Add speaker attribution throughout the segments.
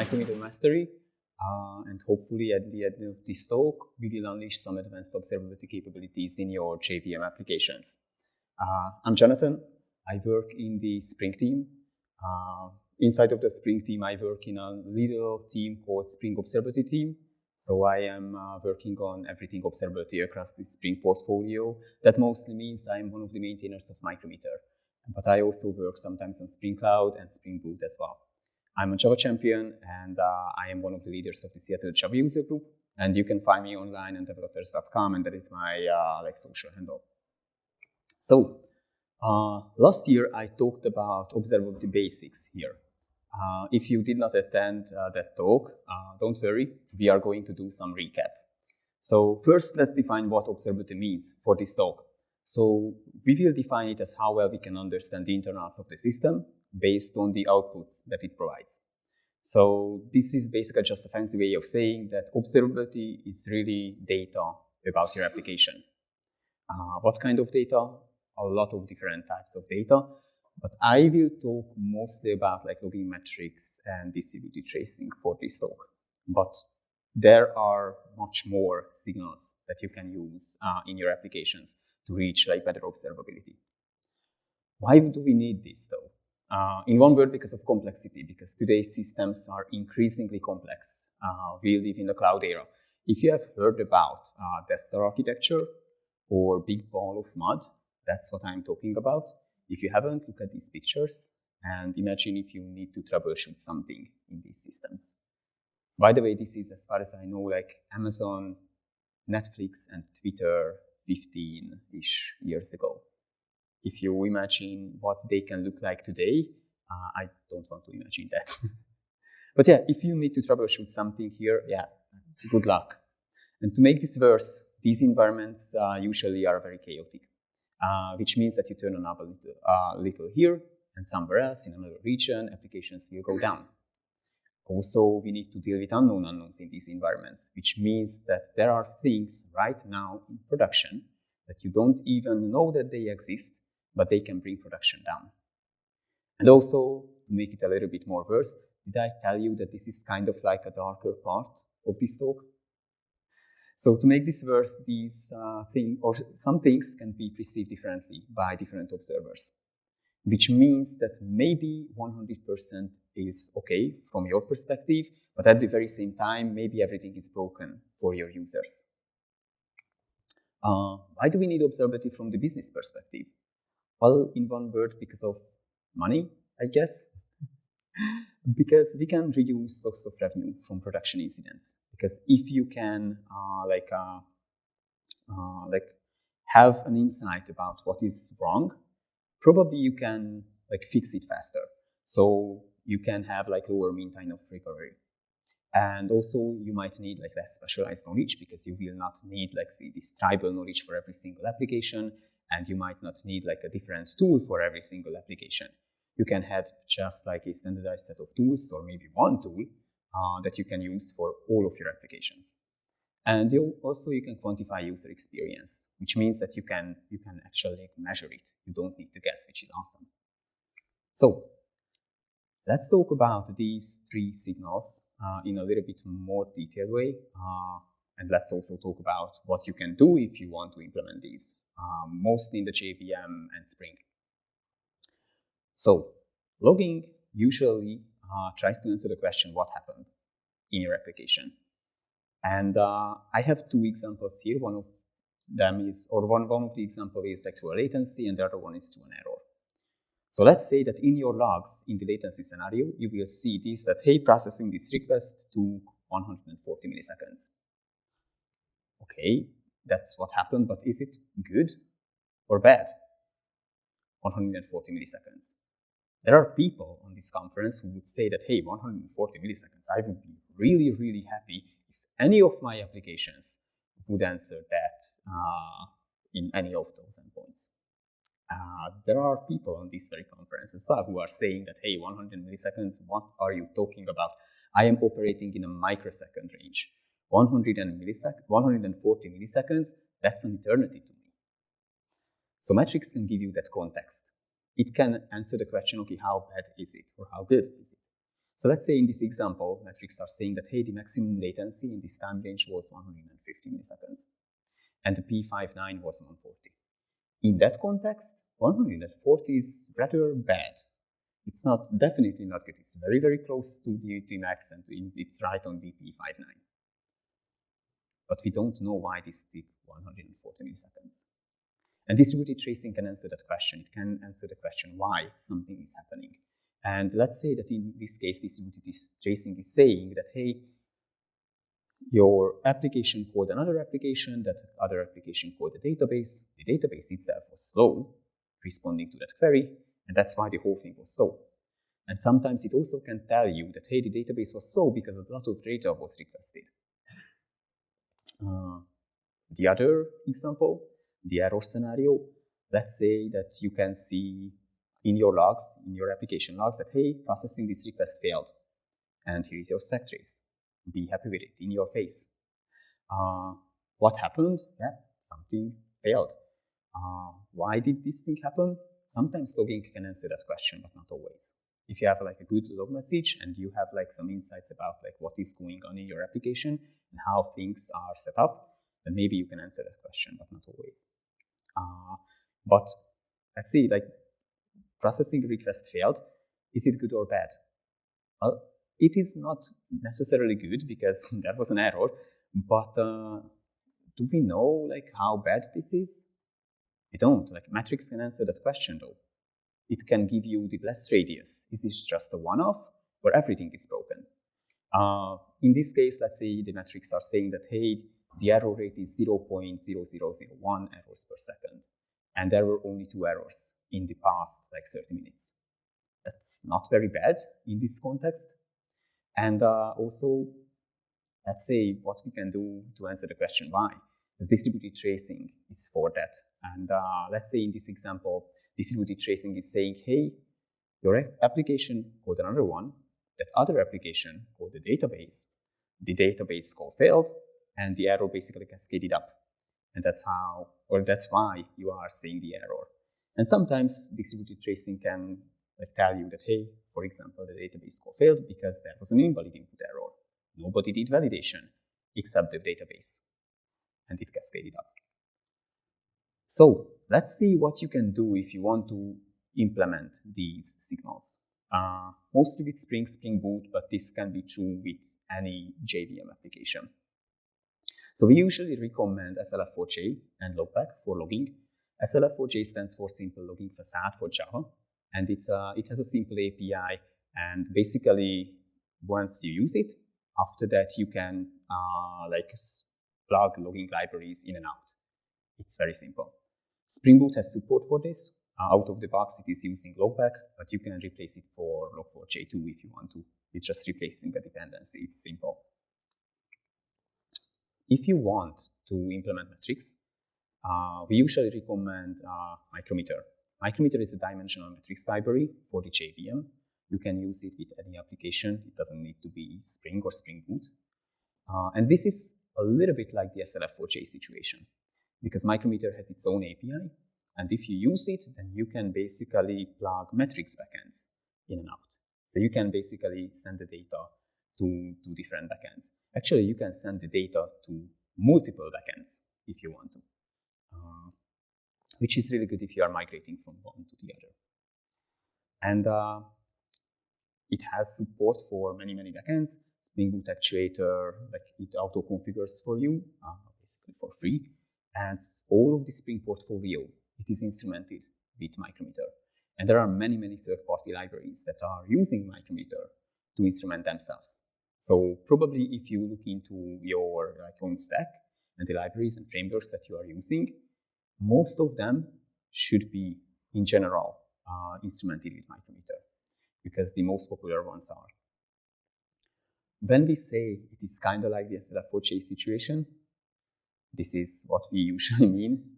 Speaker 1: Micrometer mastery, and hopefully at the end of this talk, we will unleash some advanced observability capabilities in your JVM applications. I'm Jonatan. I work in the Spring team. Inside of the Spring team, I work in a little team called Spring Observability team. So I am working on everything observability across the Spring portfolio. That mostly means I'm one of the maintainers of Micrometer. But I also work sometimes on Spring Cloud and Spring Boot as well. I'm a Java champion, and I am one of the leaders of the Seattle Java user group. And you can find me online on developers.com, and that is my social handle. So last year, I talked about observability basics here. If you did not attend that talk, don't worry, we are going to do some recap. So first, let's define what observability means for this talk. So we will define it as how well we can understand the internals of the system based on the outputs that it provides. So this is basically just a fancy way of saying that observability is really data about your application. What kind of data? A lot of different types of data. But I will talk mostly about logging metrics and distributed tracing for this talk. But there are much more signals that you can use in your applications to reach better observability. Why do we need this though? In one word, because of complexity, because today's systems are increasingly complex. We live in the cloud era. If you have heard about Death Star architecture or big ball of mud, that's what I'm talking about. If you haven't, look at these pictures and imagine if you need to troubleshoot something in these systems. By the way, this is, as far as I know, Amazon, Netflix, and Twitter 15-ish years ago. If you imagine what they can look like today, I don't want to imagine that. But yeah, if you need to troubleshoot something here, yeah, good luck. And to make this worse, these environments usually are very chaotic. Which means that you turn a knob a little here and somewhere else in another region, applications will go down. Also, we need to deal with unknown unknowns in these environments, which means that there are things right now in production that you don't even know that they exist, but they can bring production down. And also, to make it a little bit more worse, did I tell you that this is kind of like a darker part of this talk? So to make this worse, some things can be perceived differently by different observers, which means that maybe 100% is okay from your perspective, but at the very same time, maybe everything is broken for your users. Why do we need observability from the business perspective? Well, in one word, because of money, I guess. Because we can reduce loss of revenue from production incidents. Because if you can have an insight about what is wrong, probably you can fix it faster. So you can have lower mean time of recovery. And also you might need less specialized knowledge, because you will not need say this tribal knowledge for every single application, and you might not need a different tool for every single application. You can have just a standardized set of tools, or maybe one tool that you can use for all of your applications. And you can quantify user experience, which means that you can actually measure it. You don't need to guess, which is awesome. So let's talk about these three signals in a little bit more detailed way. And let's also talk about what you can do if you want to implement these, mostly in the JVM and Spring. So logging usually tries to answer the question, what happened in your application? And I have two examples here. One of them is, or one of the examples is through a latency, and the other one is through an error. So let's say that in your logs, in the latency scenario, you will see this, that, hey, processing this request took 140 milliseconds. Okay, that's what happened, but is it good or bad? 140 milliseconds. There are people on this conference who would say that, hey, 140 milliseconds, I would be really, really happy if any of my applications would answer that in any of those endpoints. There are people on this very conference as well who are saying that, hey, 100 milliseconds, what are you talking about? I am operating in a microsecond range. 140 milliseconds, that's an eternity to me. So metrics can give you that context. It can answer the question, okay, how bad is it, or how good is it? So let's say in this example, metrics are saying that, hey, the maximum latency in this time range was 150 milliseconds, and the P59 was 140. In that context, 140 is rather bad. It's definitely not good. It's very, very close to the max, and it's right on the P59. But we don't know why this took 140 milliseconds. And distributed tracing can answer that question. It can answer the question why something is happening. And let's say that in this case, distributed tracing is saying that, hey, your application called another application, that other application called the database. The database itself was slow responding to that query, and that's why the whole thing was slow. And sometimes it also can tell you that, hey, the database was slow because a lot of data was requested. The other example, the error scenario, let's say that you can see in your logs, in your application logs, that, hey, processing this request failed, and here is your stack trace. Be happy with it, in your face. What happened? Yeah, something failed. Why did this thing happen? Sometimes logging can answer that question, but not always. If you have like a good log message and you have like some insights about like what is going on in your application and how things are set up, then maybe you can answer that question, but not always. But let's see, like processing request failed. Is it good or bad? Well, it is not necessarily good because that was an error, but do we know like how bad this is? We don't. Like metrics can answer that question though. It can give you the blast radius. Is this just a one-off or everything is broken? In this case, let's say the metrics are saying that, hey, the error rate is 0.0001 errors per second. And there were only 2 errors in the past, like 30 minutes. That's not very bad in this context. And also, let's say what we can do to answer the question why. Because distributed tracing is for that. And let's say in this example, distributed tracing is saying, hey, your application called another one, that other application called the database call failed, and the error basically cascaded up. And that's why you are seeing the error. And sometimes distributed tracing can tell you that, hey, for example, the database call failed because there was an invalid input error. Nobody did validation except the database, and it cascaded up. So let's see what you can do if you want to implement these signals. Mostly with Spring Boot, but this can be true with any JVM application. So we usually recommend SLF4J and Logback for logging. SLF4J stands for Simple Logging Facade for Java, and it has a simple API, and basically once you use it, after that you can plug logging libraries in and out. It's very simple. Spring Boot has support for this. Out of the box, it is using Logback, but you can replace it for Log4j too if you want to. It's just replacing a dependency. It's simple. If you want to implement metrics, we usually recommend Micrometer. Micrometer is a dimensional metrics library for the JVM. You can use it with any application. It doesn't need to be Spring or Spring Boot. And this is a little bit like the SLF4J situation, because Micrometer has its own API. And if you use it, then you can basically plug metrics backends in and out. So you can basically send the data to different backends. Actually, you can send the data to multiple backends if you want to, which is really good if you are migrating from one to the other. And it has support for many, many backends. Spring Boot Actuator, it auto-configures for you, basically for free. And all of the Spring portfolio, it is instrumented with Micrometer. And there are many, many third-party libraries that are using Micrometer to instrument themselves. So probably if you look into your own stack and the libraries and frameworks that you are using, most of them should be, in general, instrumented with Micrometer, because the most popular ones are. When we say it is kind of like the SLF4J situation, this is what we usually mean.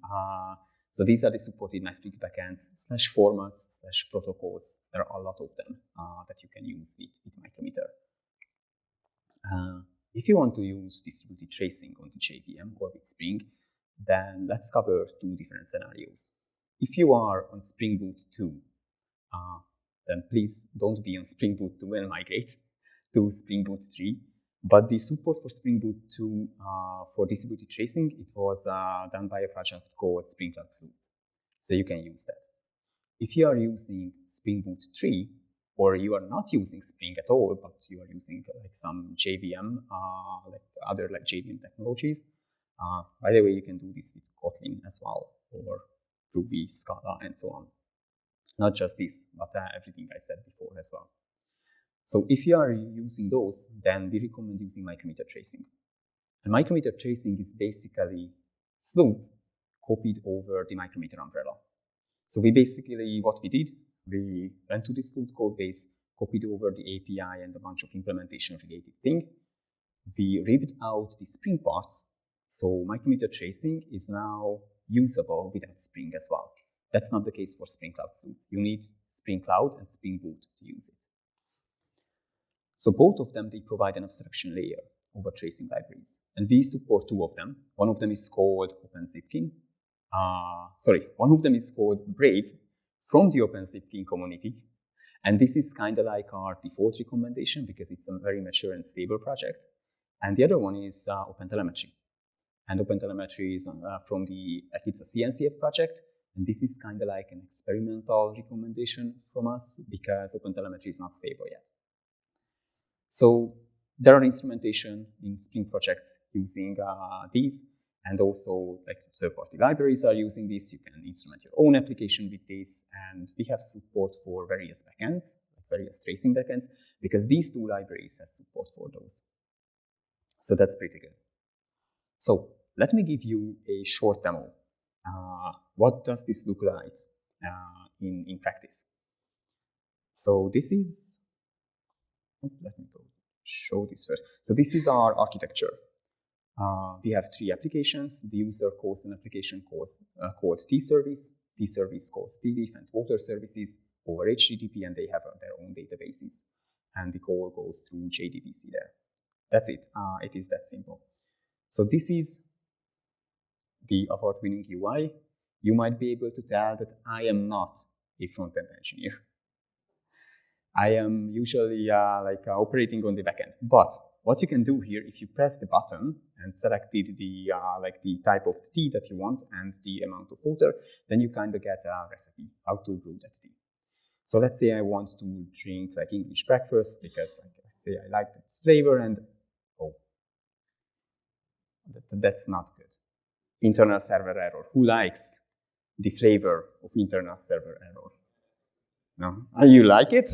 Speaker 1: So these are the supported metric backends, /formats, /protocols. There are a lot of them that you can use with Micrometer. If you want to use distributed tracing on the JVM or with Spring, then let's cover 2 different scenarios. If you are on Spring Boot 2, then please don't be on Spring Boot 2 and migrate. to Spring Boot 3, but the support for Spring Boot 2 for distributed tracing, it was done by a project called Spring Cloud Sleuth. So you can use that. If you are using Spring Boot 3, or you are not using Spring at all, but you are using like some JVM, like other like JVM technologies, by the way, you can do this with Kotlin as well, or Ruby, Scala, and so on. Not just this, but everything I said before as well. So if you are using those, then we recommend using Micrometer tracing. And Micrometer tracing is basically Sleuth copied over the Micrometer umbrella. So what we did, we went to the Sleuth code base, copied over the API and a bunch of implementation related thing. We ripped out the Spring parts. So Micrometer tracing is now usable without Spring as well. That's not the case for Spring Cloud Sleuth. You need Spring Cloud and Spring Boot to use it. So both of them, they provide an abstraction layer over tracing libraries. And we support two of them. One of them is called OpenZipkin. One of them is called Brave from the OpenZipkin community. And this is kind of like our default recommendation because it's a very mature and stable project. And the other one is OpenTelemetry. And OpenTelemetry is it's a CNCF project. And this is kind of like an experimental recommendation from us because OpenTelemetry is not stable yet. So there are instrumentation in Spring projects using these, and also like third-party libraries are using this. You can instrument your own application with this, and we have support for various backends, like various tracing backends, because these two libraries have support for those. So that's pretty good. So let me give you a short demo. What does this look like in practice? So this is, let me go show this first. So this is our architecture. We have three applications. The user calls an application called T-Service. T-Service calls TDIF and Water services over HTTP, and they have their own databases. And the call goes through JDBC there. That's it. It is that simple. So this is the award-winning UI. You might be able to tell that I am not a front-end engineer. I am usually operating on the backend. But what you can do here, if you press the button and selected the type of tea that you want and the amount of water, then you kind of get a recipe how to brew that tea. So let's say I want to drink like English breakfast because let's say I like its flavor, and that's not good. Internal server error. Who likes the flavor of internal server error? No? You like it?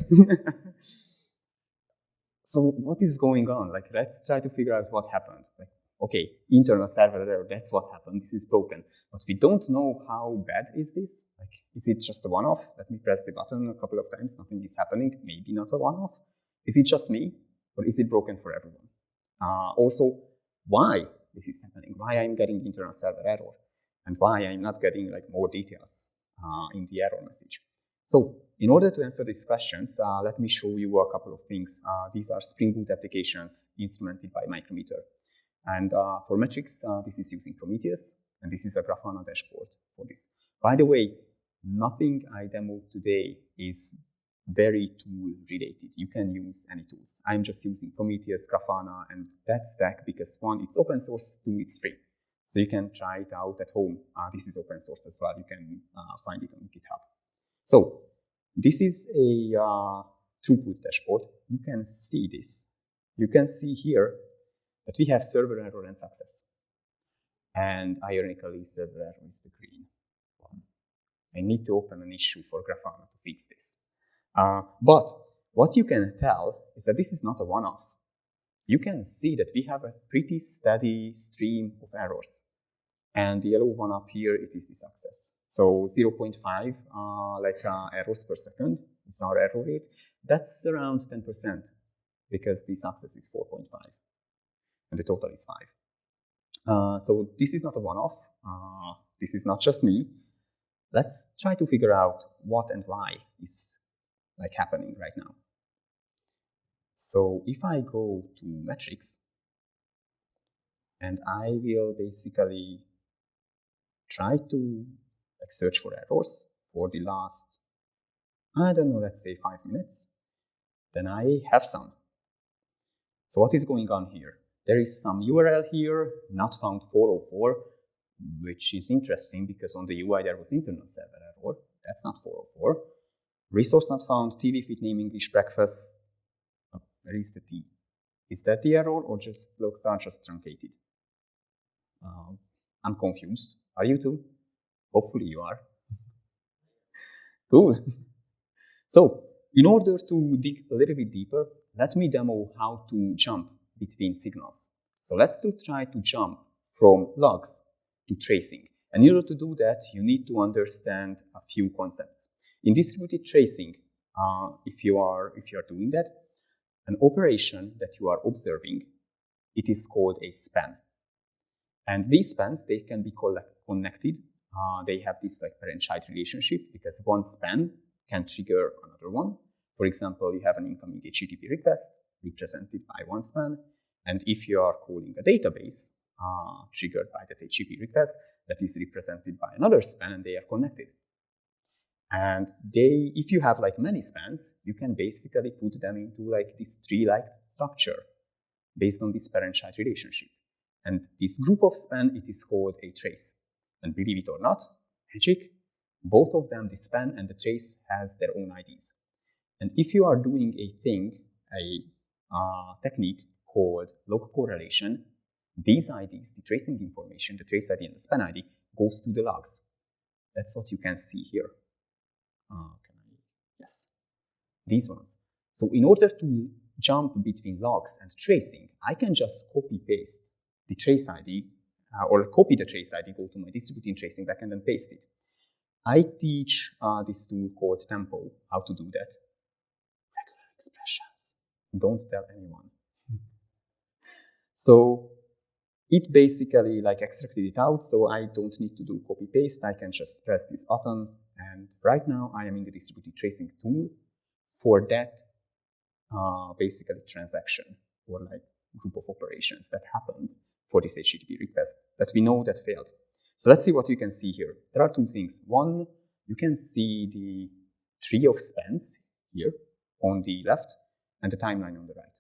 Speaker 1: So what is going on? Like, let's try to figure out what happened. Like, okay, internal server error, that's what happened. This is broken. But we don't know how bad is this. Like, is it just a one-off? Let me press the button a couple of times. Nothing is happening. Maybe not a one-off. Is it just me? Or is it broken for everyone? Also, why this is happening? Why I'm getting internal server error? And why I'm not getting like more details in the error message? So in order to answer these questions, let me show you a couple of things. These are Spring Boot applications instrumented by Micrometer. And for metrics, this is using Prometheus, and this is a Grafana dashboard for this. By the way, nothing I demoed today is very tool related. You can use any tools. I'm just using Prometheus, Grafana, and that stack because one, it's open source, two, it's free. So you can try it out at home. This is open source as well. You can find it on GitHub. So this is a throughput dashboard. You can see this. You can see here that we have server error and success. And ironically, server error is the green one. I need to open an issue for Grafana to fix this. But what you can tell is that this is not a one-off. You can see that we have a pretty steady stream of errors. And the yellow one up here, it is the success. So 0.5 errors per second is our error rate. That's around 10% because the success is 4.5 and the total is 5. So this is not a one-off. This is not just me. Let's try to figure out what and why is like happening right now. So if I go to metrics, and I will basically try to search for errors for the last, I don't know, let's say 5 minutes, then I have some. So what is going on here? There is some URL here, not found 404, which is interesting because on the UI there was internal server error. That's not 404. Resource not found, tleaf with name English breakfast. Oh, where is the T? Is that the error or just looks are just truncated? I'm confused. Are you too? Hopefully you are. Cool. So in order to dig a little bit deeper, let me demo how to jump between signals. So let's try to jump from logs to tracing. And in order to do that, you need to understand a few concepts. In distributed tracing, if you are doing that, an operation that you are observing, it is called a span. And these spans, they can be connected. They have this like parent-child relationship because one span can trigger another one. For example, you have an incoming HTTP request represented by one span. And if you are calling a database triggered by that HTTP request, that is represented by another span and they are connected. And if you have like many spans, you can basically put them into like this tree-like structure based on this parent-child relationship. And this group of span, it is called a trace. And believe it or not, magic, both of them, the span and the trace, has their own IDs. And if you are doing a technique called log correlation, these IDs, the tracing information, the trace ID and the span ID, goes to the logs. That's what you can see here. Yes, these ones. So in order to jump between logs and tracing, I can just copy-paste the trace ID, or copy the trace ID, go to my distributed tracing backend and paste it. I teach this tool called Tempo how to do that. Regular expressions. Don't tell anyone. So it basically like extracted it out, so I don't need to do copy-paste. I can just press this button, and right now I am in the distributed tracing tool for that basically transaction or like group of operations that happened for this HTTP request that we know that failed. So let's see what you can see here. There are two things. One, you can see the tree of spans here on the left and the timeline on the right.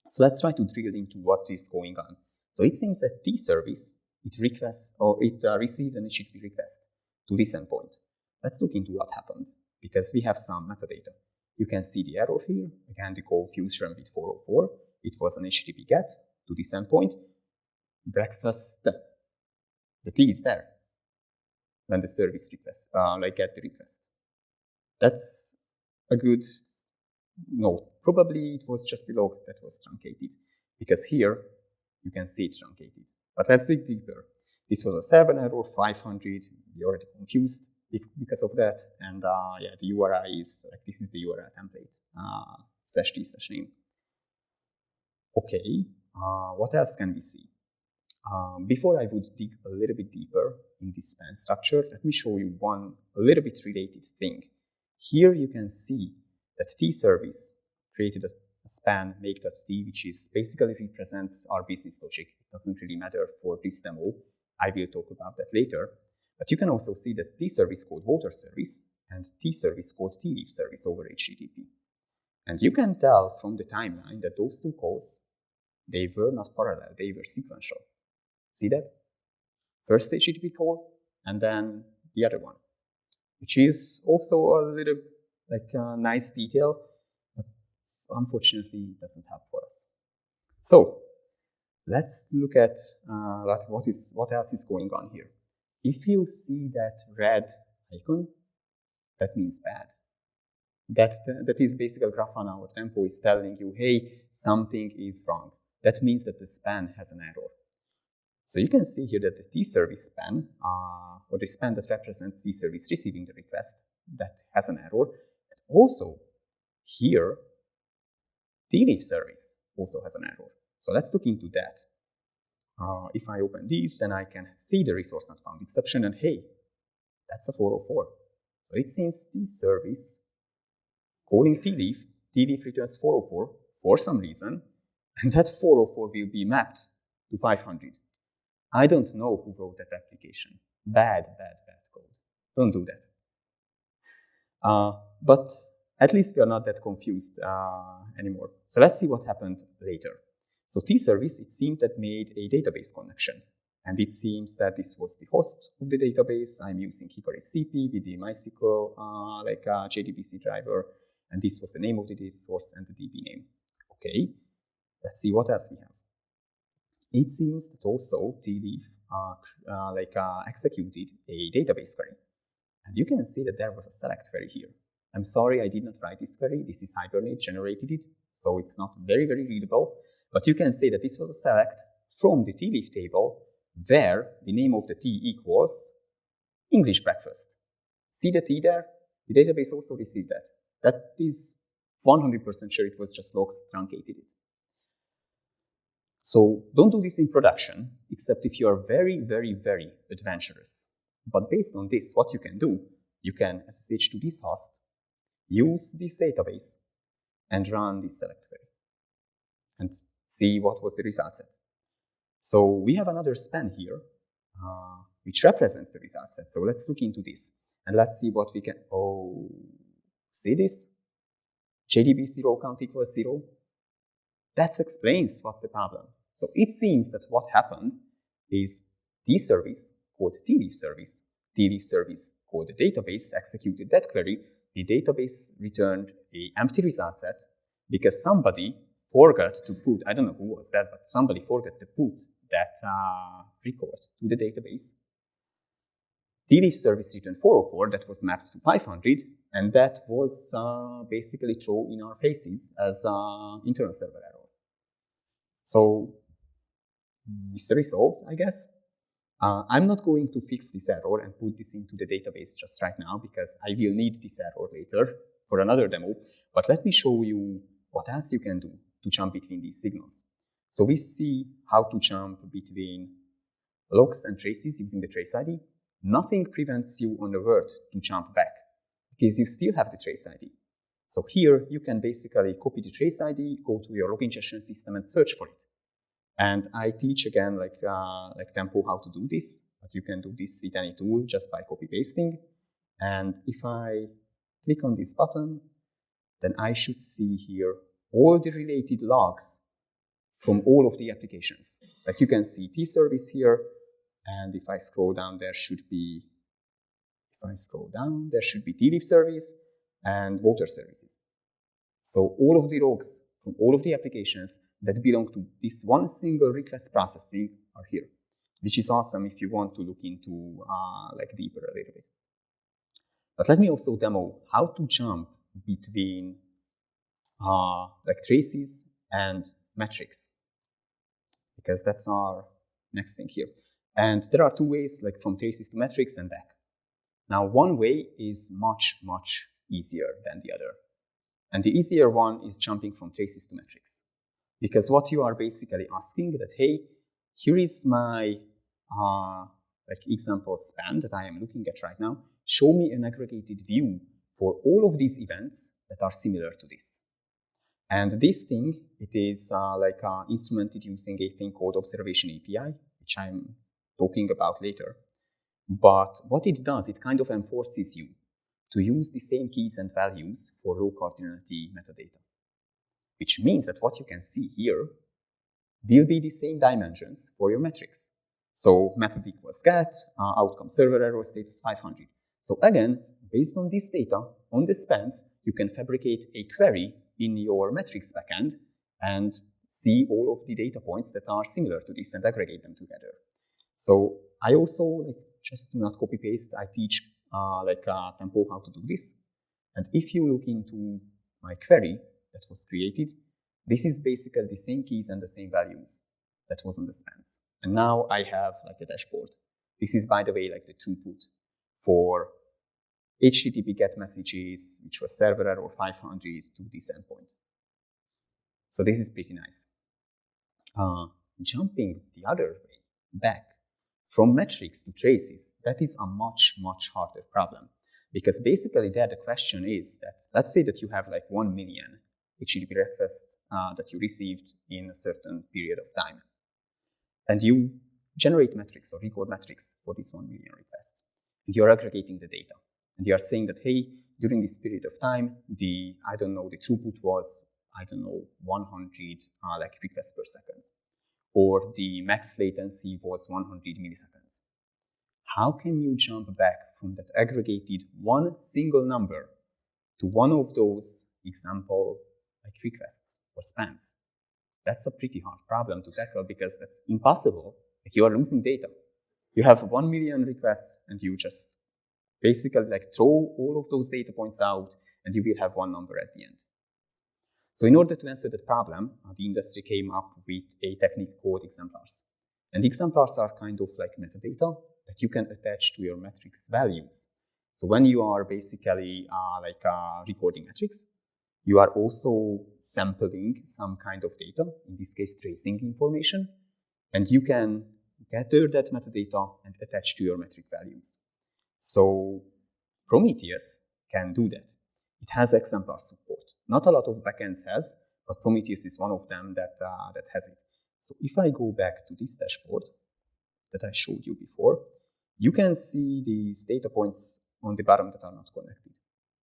Speaker 1: So let's try to drill into what is going on. So it seems that T-service, it requests or it received an HTTP request to this endpoint. Let's look into what happened because we have some metadata. You can see the error here. Again, the confusion with 404. It was an HTTP GET to this endpoint. Breakfast, the T is there when the service request, get the request. That's a good note. Probably it was just the log that was truncated because here you can see it truncated. But let's dig deeper. This was a server error, 500. We already confused because of that. And yeah, the URI is like this is the URL template /t/name. Okay, what else can we see? Before I would dig a little bit deeper in this span structure, let me show you one a little bit related thing. Here you can see that T-service created a span make.t, which is basically represents our business logic. It doesn't really matter for this demo. I will talk about that later. But you can also see that T-service called water service and T-service called tleaf service over HTTP. And you can tell from the timeline that those two calls, they were not parallel, they were sequential. See that? First HTTP call and then the other one, which is also a little like a nice detail, but unfortunately it doesn't help for us. So let's look at what else is going on here. If you see that red icon, that means bad. That is basically Grafana or Tempo is telling you, hey, something is wrong. That means that the span has an error. So you can see here that the T-service span, or the span that represents T-service receiving the request, that has an error. But also here, tleaf service also has an error. So let's look into that. If I open these, then I can see the resource not found exception, and hey, that's a 404. So it seems T-service calling tleaf returns 404 for some reason, and that 404 will be mapped to 500. I don't know who wrote that application. Bad code. Don't do that. But At least we are not that confused anymore. So let's see what happened later. So T-Service, it seemed that made a database connection. And it seems that this was the host of the database. I'm using Hickory CP with the MySQL JDBC driver. And this was the name of the data source and the DB name. Okay, let's see what else we have. It seems that also tleaf executed a database query. And you can see that there was a select query here. I'm sorry I did not write this query. This is Hibernate generated it, so it's not very, very readable. But you can see that this was a select from the tleaf table where the name of the T equals English breakfast. See the T there? The database also received that. That is 100% sure it was just logs truncated it. So don't do this in production, except if you are very, very, very adventurous. But based on this, what you can do, you can SSH to this host, use this database, and run this select query, and see what was the result set. So we have another span here, which represents the result set. So let's look into this, and let's see what we can, see this? JDB 0 count equals 0. That explains what's the problem. So it seems that what happened is T-Service called tleaf service called the database, executed that query. The database returned an empty result set because somebody forgot to put, I don't know who was that, but somebody forgot to put that record to the database. Tleaf service returned 404, that was mapped to 500, and that was basically thrown in our faces as internal server error. So, mystery solved, I guess. I'm not going to fix this error and put this into the database just right now because I will need this error later for another demo. But let me show you what else you can do to jump between these signals. So we see how to jump between logs and traces using the trace ID. Nothing prevents you on the word to jump back because you still have the trace ID. So here you can basically copy the trace ID, go to your log ingestion system and search for it. And I teach again like Tempo how to do this, but you can do this with any tool just by copy pasting. And if I click on this button, then I should see here all the related logs from all of the applications. Like you can see T-Service here, and if I scroll down, there should be, tleaf service and water services. So all of the logs from all of the applications that belong to this one single request processing are here, which is awesome if you want to look into deeper a little bit. But let me also demo how to jump between traces and metrics, because that's our next thing here. And there are two ways, like from traces to metrics and back. Now, one way is much, much easier than the other. And the easier one is jumping from traces to metrics. Because what you are basically asking that, hey, here is my example span that I am looking at right now. Show me an aggregated view for all of these events that are similar to this. And this thing, it is instrumented using a thing called Observation API, which I'm talking about later. But what it does, it kind of enforces you to use the same keys and values for low cardinality metadata, which means that what you can see here will be the same dimensions for your metrics. So method equals get, outcome server error status 500. So again, based on this data, on the spans, you can fabricate a query in your metrics backend and see all of the data points that are similar to this and aggregate them together. So I also, just to not copy paste, I teach Tempo how to do this. And if you look into my query that was created, this is basically the same keys and the same values that was on the spans. And now I have a dashboard. This is, by the way, the throughput for HTTP GET messages, which was server error 500 to this endpoint. So this is pretty nice. Jumping the other way, back, from metrics to traces, that is a much, much harder problem. Because basically there the question is that, let's say that you have 1 million HTTP requests that you received in a certain period of time. And you generate metrics or record metrics for these 1 million requests. And you're aggregating the data. And you are saying that, hey, during this period of time, the throughput was, 100 requests per second, or the max latency was 100 milliseconds. How can you jump back from that aggregated one single number to one of those example requests or spans? That's a pretty hard problem to tackle because that's impossible. You are losing data. You have 1 million requests and you just basically throw all of those data points out and you will have one number at the end. So in order to answer that problem, the industry came up with a technique called exemplars. And exemplars are kind of like metadata that you can attach to your metrics values. So when you are basically recording metrics, you are also sampling some kind of data, in this case tracing information, and you can gather that metadata and attach to your metric values. So Prometheus can do that. It has exemplar support. Not a lot of backends has, but Prometheus is one of them that has it. So if I go back to this dashboard that I showed you before, you can see these data points on the bottom that are not connected.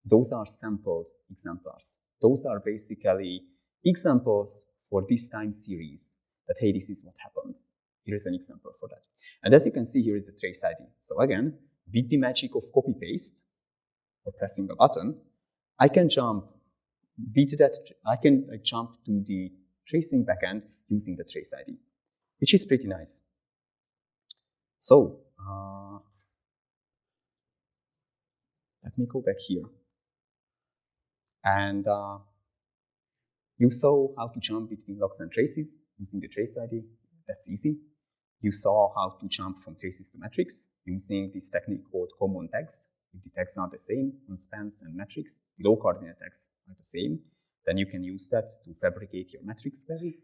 Speaker 1: Those are sampled exemplars. Those are basically examples for this time series that, hey, this is what happened. Here is an example for that. And as you can see, here is the trace ID. So again, with the magic of copy-paste or pressing a button, I can jump with that. I can jump to the tracing backend using the trace ID, which is pretty nice. So let me go back here. And you saw how to jump between logs and traces using the trace ID. That's easy. You saw how to jump from traces to metrics using this technique called common tags. If the tags are the same on spans and metrics, the low coordinate tags are the same, then you can use that to fabricate your metrics query,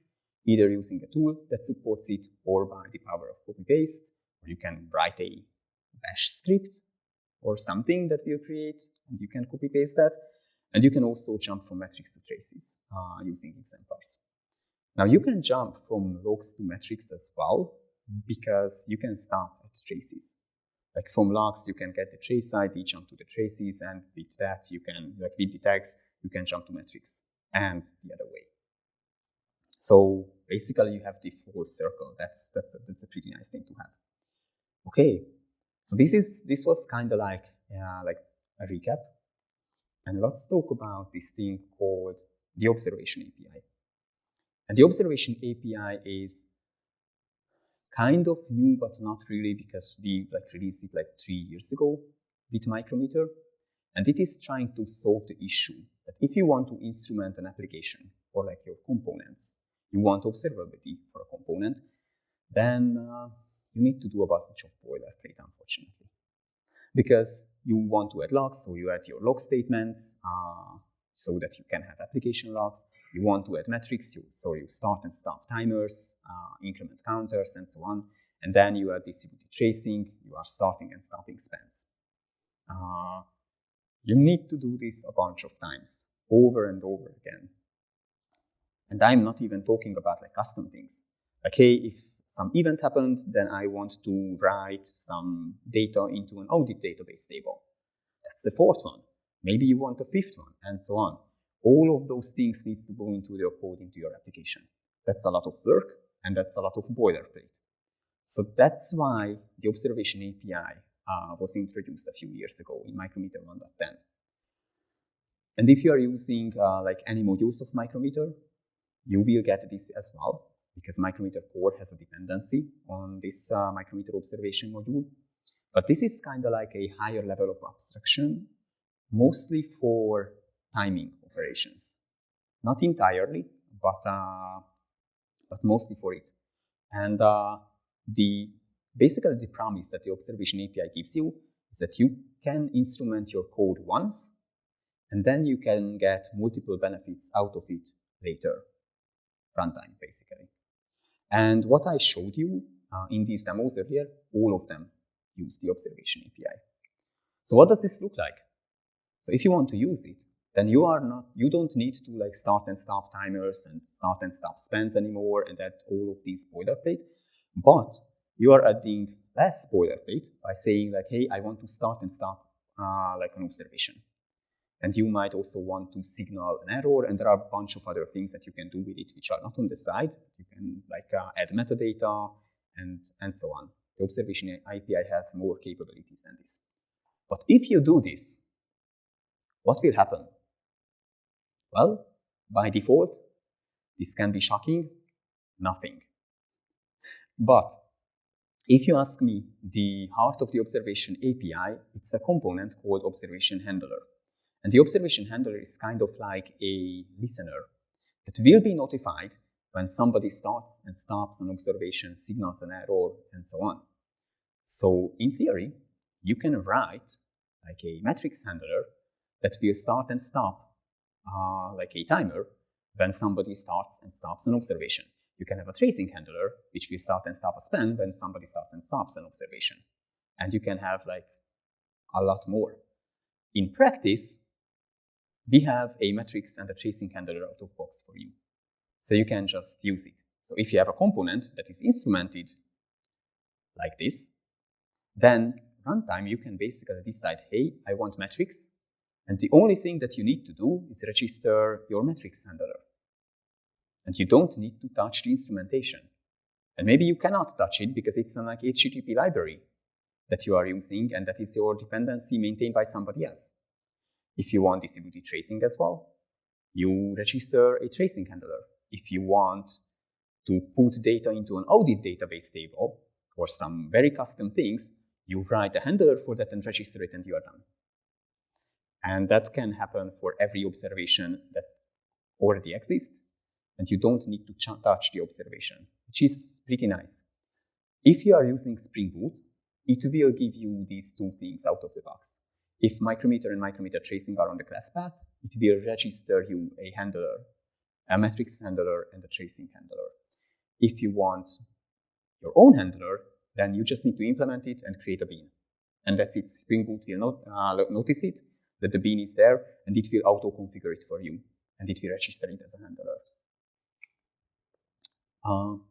Speaker 1: either using a tool that supports it or by the power of copy-paste, or you can write a bash script or something that will create, and you can copy-paste that. And you can also jump from metrics to traces using exemplars. Now you can jump from logs to metrics as well, because you can stop at traces. Like from logs, you can get the trace ID, jump to the traces, and with that, you can, with the tags, you can jump to metrics, and the other way. So basically, you have the full circle. That's a pretty nice thing to have. Okay, so this was kind of like a recap, and let's talk about this thing called the Observation API. And the Observation API is kind of new, but not really, because we released it 3 years ago with Micrometer. And it is trying to solve the issue that if you want to instrument an application or your components, you want observability for a component, then you need to do a bunch of boilerplate, unfortunately. Because you want to add logs, so you add your log statements so that you can have application logs. You want to add metrics, so you start and stop timers, increment counters, and so on. And then you add distributed tracing, you are starting and stopping spans. You need to do this a bunch of times, over and over again. And I'm not even talking about custom things. Hey, if some event happened, then I want to write some data into an audit database table. That's the fourth one. Maybe you want a fifth one, and so on. All of those things needs to go into your code, into your application. That's a lot of work, and that's a lot of boilerplate. So that's why the Observation API was introduced a few years ago in Micrometer 1.10. And if you are using any modules of Micrometer, you will get this as well, because Micrometer Core has a dependency on this Micrometer Observation module. But this is kind of like a higher level of abstraction, mostly for timing operations. Not entirely, but mostly for it. And basically the promise that the Observation API gives you is that you can instrument your code once, and then you can get multiple benefits out of it later, runtime basically. And what I showed you in these demos earlier, all of them use the Observation API. So what does this look like? So if you want to use it, then you don't need to start and stop timers and start and stop spans anymore and add all of these boilerplate, but you are adding less boilerplate by saying hey, I want to start and stop an observation. And you might also want to signal an error, and there are a bunch of other things that you can do with it which are not on the slide. You can add metadata and so on. The observation API has more capabilities than this. But if you do this, what will happen? Well, by default, this can be shocking, nothing. But if you ask me, the heart of the observation API, it's a component called observation handler. And the observation handler is kind of like a listener that will be notified when somebody starts and stops an observation, signals an error, and so on. So in theory, you can write like a metrics handler that will start and stop like a timer when somebody starts and stops an observation. You can have a tracing handler which will start and stop a span when somebody starts and stops an observation. And you can have like a lot more. In practice, we have a metrics and a tracing handler out of box for you. So you can just use it. So if you have a component that is instrumented like this, then runtime, you can basically decide, hey, I want metrics. And the only thing that you need to do is register your metrics handler. And you don't need to touch the instrumentation. And maybe you cannot touch it because it's an like HTTP library that you are using, and that is your dependency maintained by somebody else. If you want distributed tracing as well, you register a tracing handler. If you want to put data into an audit database table or some very custom things, you write a handler for that and register it, and you are done. And that can happen for every observation that already exists, and you don't need to touch the observation, which is pretty nice. If you are using Spring Boot, it will give you these two things out of the box. If Micrometer and Micrometer tracing are on the class path, it will register you a handler, a metrics handler, and a tracing handler. If you want your own handler, then you just need to implement it and create a bean. And that's it. Spring Boot will notice it, that the bean is there, and it will auto-configure it for you, and it will register it as a handler.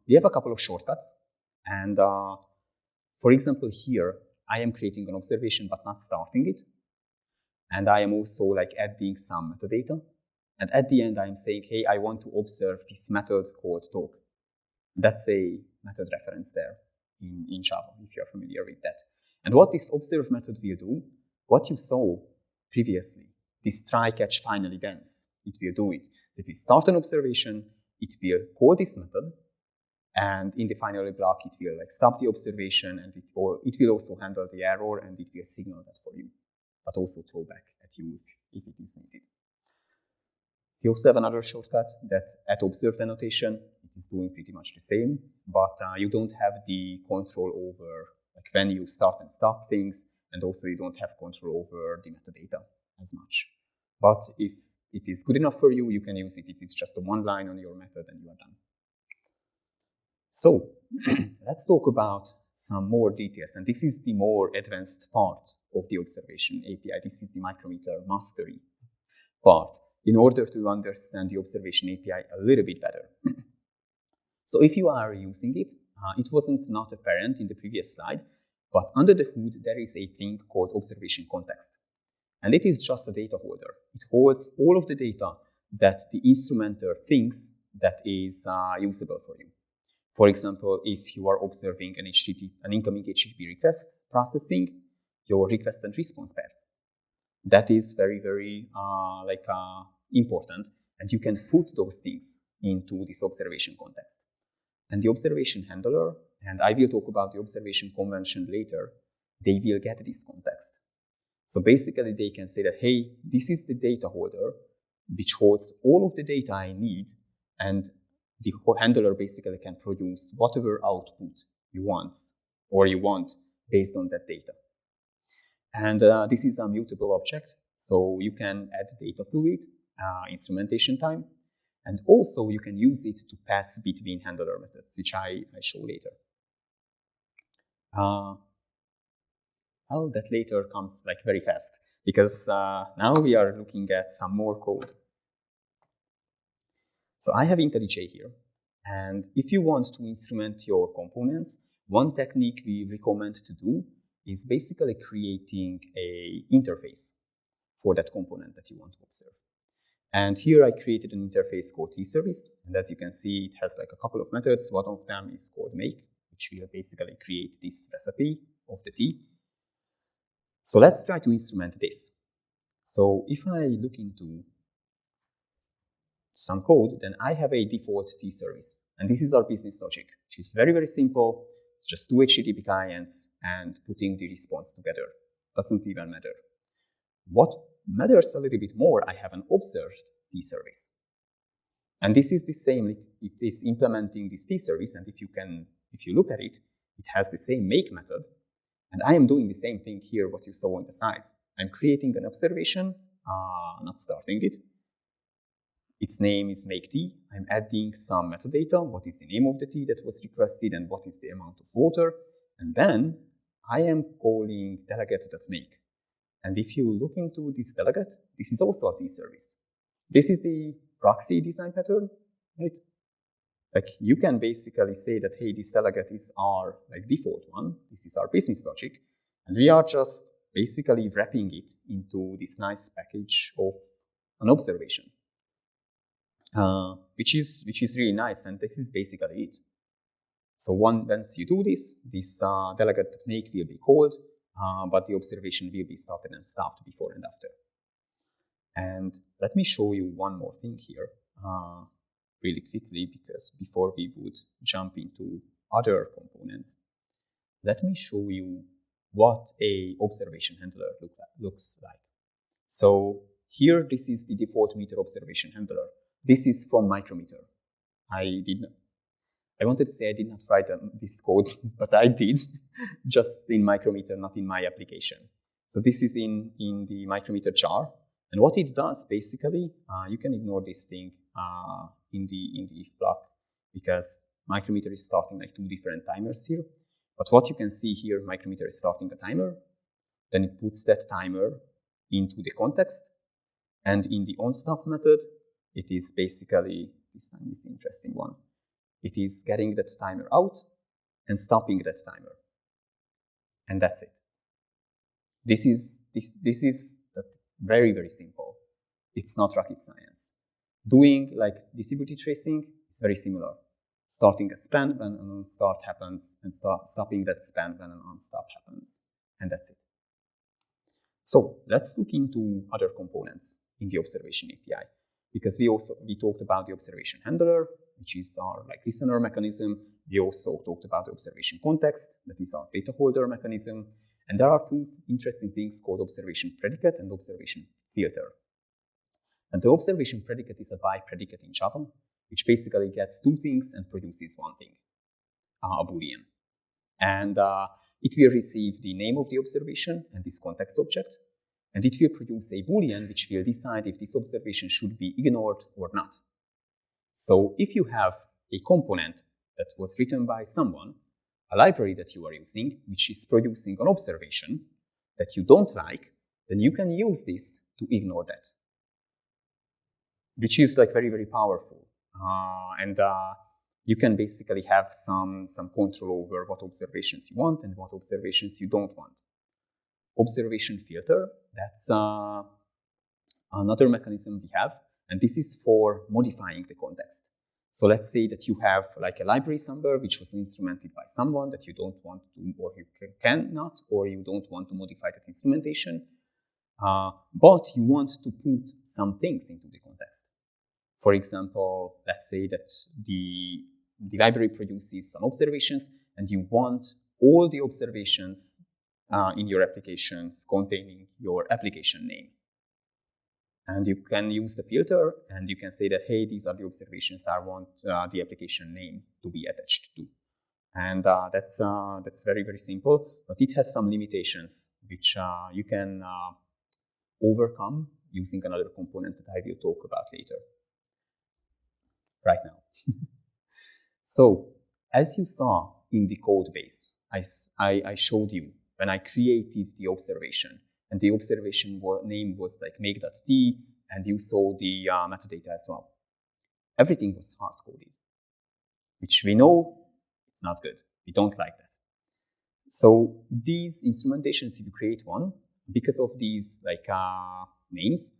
Speaker 1: We have a couple of shortcuts, and for example, here, I am creating an observation but not starting it. And I am also like adding some metadata. And at the end, I'm saying, hey, I want to observe this method called talk. That's a method reference there in Java, if you're familiar with that. And what this observe method will do, what you saw previously, this try, catch, finally dance, it will do it. So it will start an observation, it will call this method, and in the finally block, it will like stop the observation, and it will also handle the error, and it will signal that for you, but also throw back at you if it is needed. We also have another shortcut that at observed annotation, it is doing pretty much the same, but you don't have the control over like when you start and stop things, and also you don't have control over the metadata as much. But if it is good enough for you, you can use it. It is just a one line on your method and you are done. So let's talk about some more details. And this is the more advanced part of the observation API. This is the Micrometer mastery part in order to understand the observation API a little bit better. So if you are using it, it wasn't not apparent in the previous slide, but under the hood, there is a thing called observation context. And it is just a data holder. It holds all of the data that the instrumenter thinks that is usable for you. For example, if you are observing an incoming HTTP request processing, your request and response pairs. That is very, very important, and you can put those things into this observation context. And the observation handler, and I will talk about the observation convention later, they will get this context. So basically, they can say that, hey, this is the data holder, which holds all of the data I need, and the handler basically can produce whatever output you want based on that data. And this is a mutable object, so you can add data to it, instrumentation time, and also you can use it to pass between handler methods, which I show later. Well, that later comes like very fast, because now we are looking at some more code. So I have IntelliJ here, and if you want to instrument your components, one technique we recommend to do is basically creating an interface for that component that you want to observe. And here I created an interface called tService. And as you can see, it has like a couple of methods. One of them is called make, which will basically create this recipe of the tea. So let's try to instrument this. So if I look into some code, then I have a default tService. And this is our business logic, which is very, very simple. It's just 2 HTTP clients and putting the response together. Doesn't even matter. What matters a little bit more, I have an observed tService. And this is the same, it is implementing this tService, and if you look at it, it has the same make method. And I am doing the same thing here, what you saw on the sides. I'm creating an observation, not starting it. Its name is make tea. I'm adding some metadata, what is the name of the tea that was requested and what is the amount of water. And then I am calling delegate.make. And if you look into this delegate, this is also a tService. This is the proxy design pattern, right? Like you can basically say that, hey, this delegate is our like default one. This is our business logic. And we are just basically wrapping it into this nice package of an observation, which is really nice. And this is basically it. So once you do this delegate.make will be called, but the observation will be started and stopped before and after. And let me show you one more thing here really quickly, because before we would jump into other components, let me show you what a observation handler looks like. So here, this is the default meter observation handler. This is from Micrometer. I wanted to say I did not write this code, but I did, just in Micrometer, not in my application. So this is in the Micrometer jar. And what it does, basically, you can ignore this thing in the if block, because Micrometer is starting like 2 different timers here. But what you can see here, Micrometer is starting a timer, then it puts that timer into the context, and in the onStop method, it is basically, this time is the interesting one, it is getting that timer out and stopping that timer. And that's it. This is very, very simple. It's not rocket science. Doing like distributed tracing is very similar. Starting a span when an onStart happens and stopping that span when an onStop happens. And that's it. So let's look into other components in the observation API, because we talked about the observation handler, which is our like listener mechanism. We also talked about the observation context, that is our data holder mechanism. And there are 2 interesting things called observation predicate and observation filter. And the observation predicate is a by predicate in Java, which basically gets 2 things and produces 1 thing, a Boolean. And it will receive the name of the observation and this context object, and it will produce a Boolean which will decide if this observation should be ignored or not. So if you have a component that was written by someone, a library that you are using, which is producing an observation that you don't like, then you can use this to ignore that, which is like very, very powerful. And you can basically have some control over what observations you want and what observations you don't want. Observation filter, that's another mechanism we have, and this is for modifying the context. So let's say that you have like a library somewhere which was instrumented by someone that you don't want to, or you cannot, or you don't want to modify that instrumentation, but you want to put some things into the context. For example, let's say that the library produces some observations and you want all the observations in your applications containing your application name. And you can use the filter and you can say that, hey, these are the observations I want the application name to be attached to. And that's very, very simple, but it has some limitations which you can overcome using another component that I will talk about later. Right now. So, as you saw in the code base, I showed you when I created the observation, and the observation name was like make.t, and you saw the metadata as well. Everything was hard-coded, which we know it's not good. We don't like that. So these instrumentations, if you create one, because of these like names.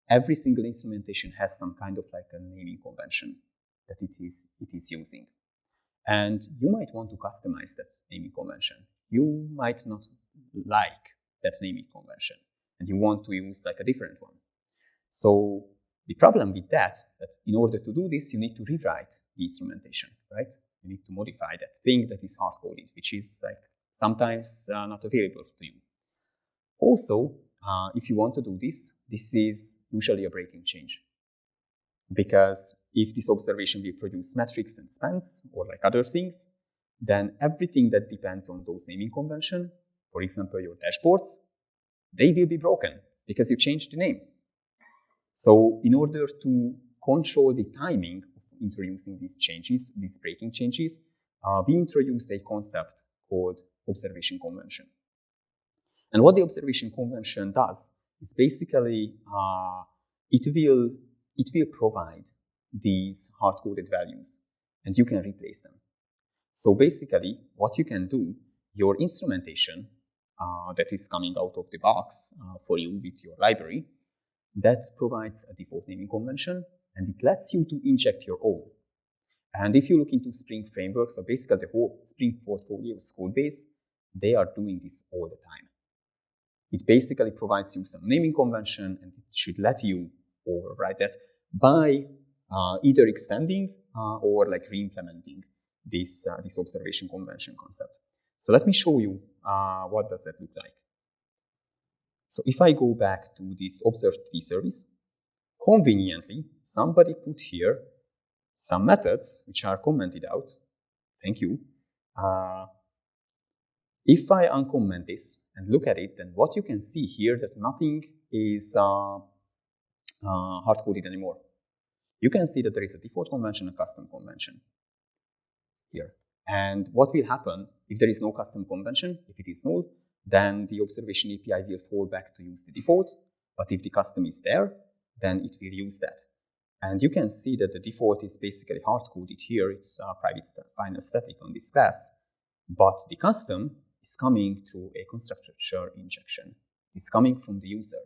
Speaker 1: Every single instrumentation has some kind of like a naming convention that it is using. And you might want to customize that naming convention. You might not like that naming convention, and you want to use like a different one. So the problem with that in order to do this, you need to rewrite the instrumentation, right? You need to modify that thing that is hard-coded, which is like sometimes not available to you. Also, if you want to do this, this is usually a breaking change. Because if this observation will produce metrics and spans or like other things, then everything that depends on those naming convention, for example, your dashboards, they will be broken because you changed the name. So in order to control the timing of introducing these changes, these breaking changes, we introduced a concept called observation convention. And what the observation convention does is basically it will provide these hard-coded values, and you can replace them. So basically, what you can do, your instrumentation that is coming out of the box for you with your library, that provides a default naming convention, and it lets you to inject your own. And if you look into Spring frameworks, so basically the whole Spring portfolio's code base, they are doing this all the time. It basically provides you some naming convention, and it should let you override that by either extending or like re-implementing this observation convention concept. So let me show you what does that look like. So if I go back to this Observability service, conveniently, somebody put here some methods which are commented out. Thank you. If I uncomment this and look at it, then what you can see here that nothing is hard-coded anymore. You can see that there is a default convention, a custom convention here. And what will happen if there is no custom convention? If it is null, then the observation API will fall back to use the default. But if the custom is there, then it will use that. And you can see that the default is basically hard-coded here. It's private final static on this class. But the custom is coming through a constructor injection. It's coming from the user.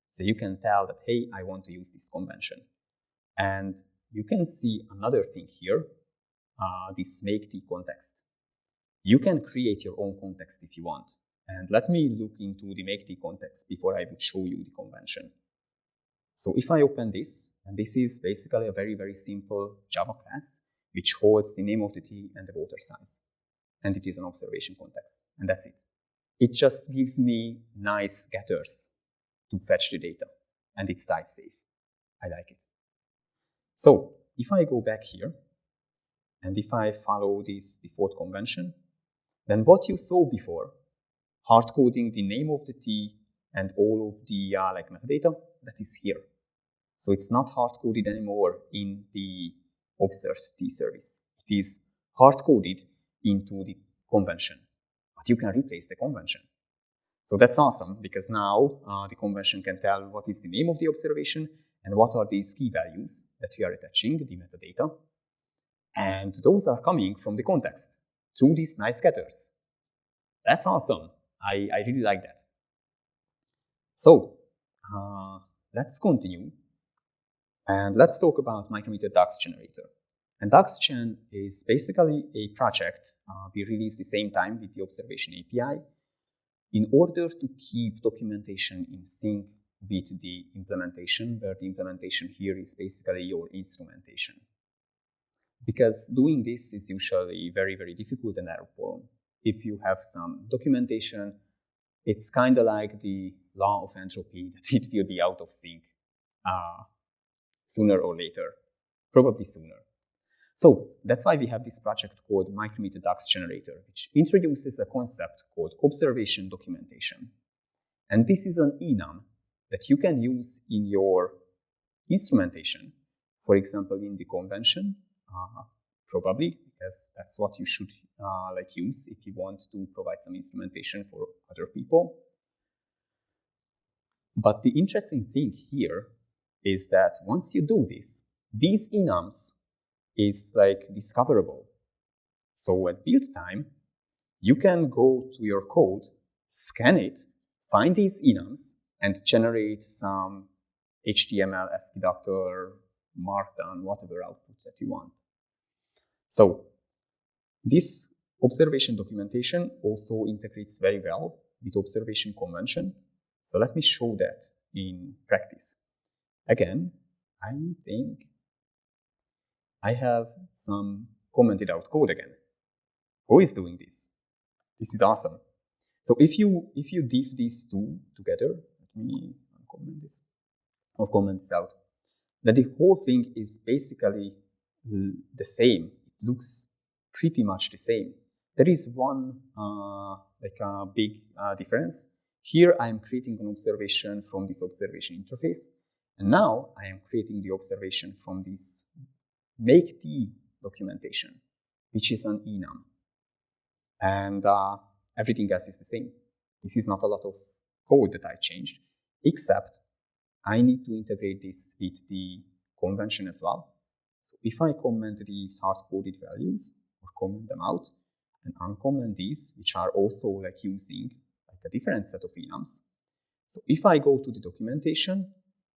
Speaker 1: So you can tell that, hey, I want to use this convention. And you can see another thing here, this make the context. You can create your own context if you want. And let me look into the make the context before I would show you the convention. So if I open this, and this is basically a very, very simple Java class, which holds the name of the tea and the water size. And it is an observation context, and that's it. It just gives me nice getters to fetch the data, and it's type safe. I like it. So if I go back here, and if I follow this default convention, then what you saw before, hard-coding the name of the tea and all of the like metadata, that is here. So it's not hard-coded anymore in the Observability service. It is hard-coded into the convention, but you can replace the convention. So that's awesome, because now the convention can tell what is the name of the observation and what are these key values that we are attaching, the metadata. And those are coming from the context through these nice getters. That's awesome. I really like that. So let's continue. And let's talk about Micrometer Docs generator. And DocsGen is basically a project we released the same time with the Observation API in order to keep documentation in sync with the implementation, where the implementation here is basically your instrumentation. Because doing this is usually very, very difficult and error-prone. If you have some documentation, it's kind of like the law of entropy, that it will be out of sync sooner or later, probably sooner. So that's why we have this project called Micrometer Docs Generator, which introduces a concept called observation documentation. And this is an enum that you can use in your instrumentation, for example, in the convention, probably, because that's what you should like use if you want to provide some instrumentation for other people. But the interesting thing here is that once you do this, these enums is like discoverable. So at build time, you can go to your code, scan it, find these enums, and generate some HTML, ASCII doctor, Markdown, whatever output that you want. So this observation documentation also integrates very well with observation convention. So let me show that in practice. Again, I think I have some commented out code again. Who is doing this? This is awesome. So if you diff these two together, let me uncomment this or comment this out, that the whole thing is basically the same. It looks pretty much the same. There is one big difference. Here I am creating an observation from this observation interface, and now I am creating the observation from this make t documentation, which is an enum. And everything else is the same. This is not a lot of code that I changed, except I need to integrate this with the convention as well. So if I comment these hard-coded values or comment them out and uncomment these, which are also like using like a different set of enums. So if I go to the documentation,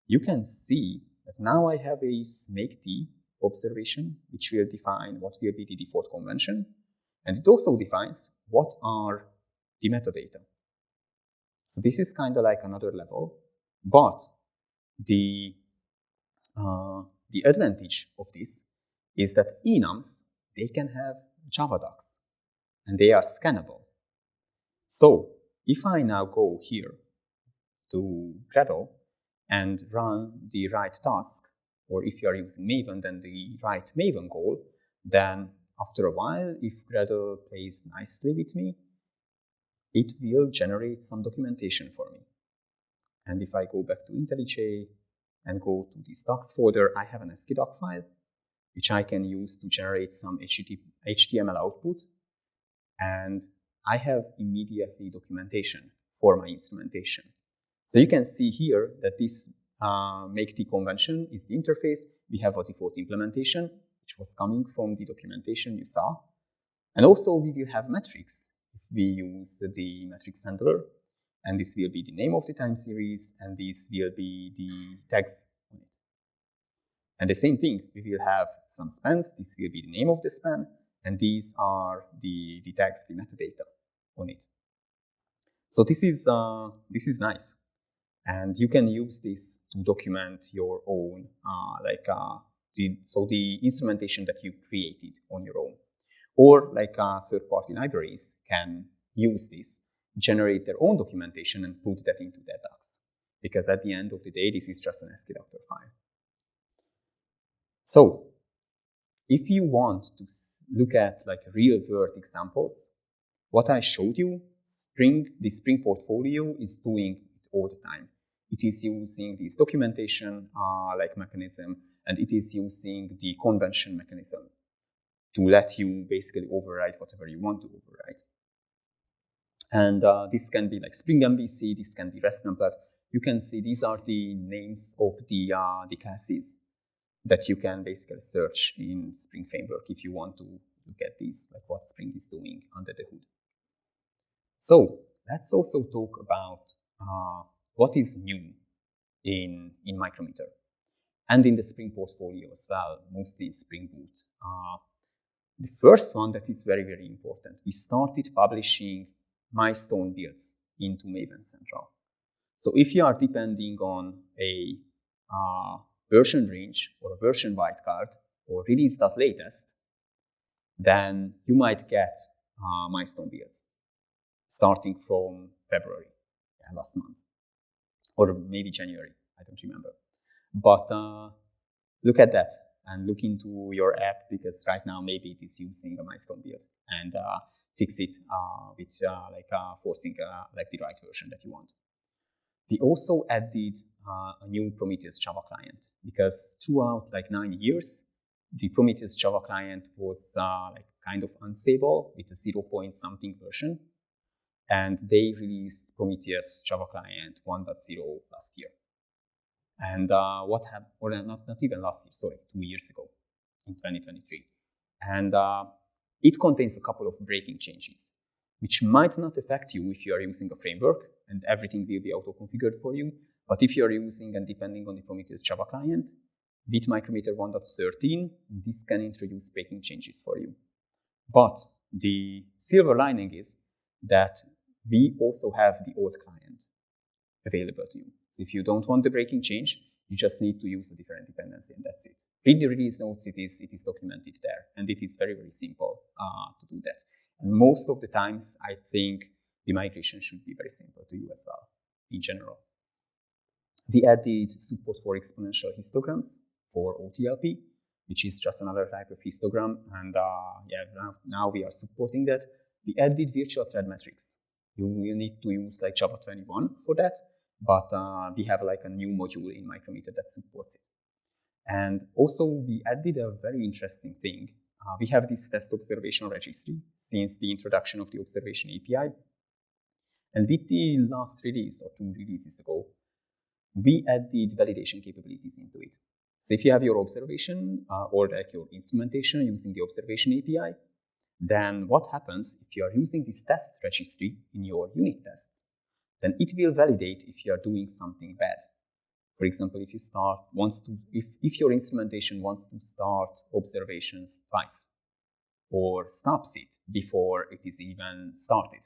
Speaker 1: you can see that now I have a make t observation, which will define what will be the default convention. And it also defines what are the metadata. So this is kind of like another level, but the advantage of this is that enums, they can have Java docs and they are scannable. So if I now go here to Gradle and run the write task, or if you are using Maven, then the write Maven goal, then after a while, if Gradle plays nicely with me, it will generate some documentation for me. And if I go back to IntelliJ and go to the docs folder, I have an ASCII doc file, which I can use to generate some HTML output. And I have immediately documentation for my instrumentation. So you can see here that this make t convention is the interface. We have a default implementation, which was coming from the documentation you saw. And also we will have metrics if we use the metrics handler. And this will be the name of the time series, and this will be the tags on it. And the same thing, we will have some spans. This will be the name of the span, and these are the tags, the metadata on it. So this is nice. And you can use this to document your own, the instrumentation that you created on your own. Or like third-party libraries can use this, generate their own documentation and put that into their docs. Because at the end of the day, this is just an ASCII doctor file. So if you want to look at like real-world examples, what I showed you, the Spring portfolio is doing it all the time. It is using this documentation mechanism, and it is using the convention mechanism to let you basically override whatever you want to override. And this can be like Spring MVC, this can be REST template. You can see these are the names of the classes that you can basically search in Spring Framework if you want to look at these, like what Spring is doing under the hood. So let's also talk about what is new in Micrometer and in the Spring portfolio as well, mostly Spring Boot. The first one that is very, very important, we started publishing milestone builds into Maven Central. So if you are depending on a version range or a version wildcard or release.latest, then you might get milestone builds starting from February, last month, or maybe January, I don't remember. But look at that and look into your app, because right now maybe it is using a milestone build, and fix it with forcing the right version that you want. We also added a new Prometheus Java client, because throughout 9 years, the Prometheus Java client was kind of unstable with a 0-point-something version, and they released Prometheus Java client 1.0 last year. And what happened, or not even last year, sorry, 2 years ago, in 2023. And it contains a couple of breaking changes, which might not affect you if you are using a framework and everything will be auto-configured for you. But if you're using and depending on the Prometheus Java client, with Micrometer 1.13, this can introduce breaking changes for you. But the silver lining is that we also have the old client available to you. So if you don't want the breaking change, you just need to use a different dependency, and that's it. Read the release notes, it is documented there, and it is very, very simple to do that. And most of the times, I think the migration should be very simple to you as well, in general. We added support for exponential histograms for OTLP, which is just another type of histogram, and now we are supporting that. We added virtual thread metrics. You will need to use like Java 21 for that, but we have like a new module in Micrometer that supports it. And also we added a very interesting thing. We have this test observation registry since the introduction of the observation API. And with the last release or 2 releases ago, we added validation capabilities into it. So if you have your observation or like your instrumentation using the observation API, then what happens if you are using this test registry in your unit tests? Then it will validate if you are doing something bad. For example, if your instrumentation wants to start observations twice, or stops it before it is even started,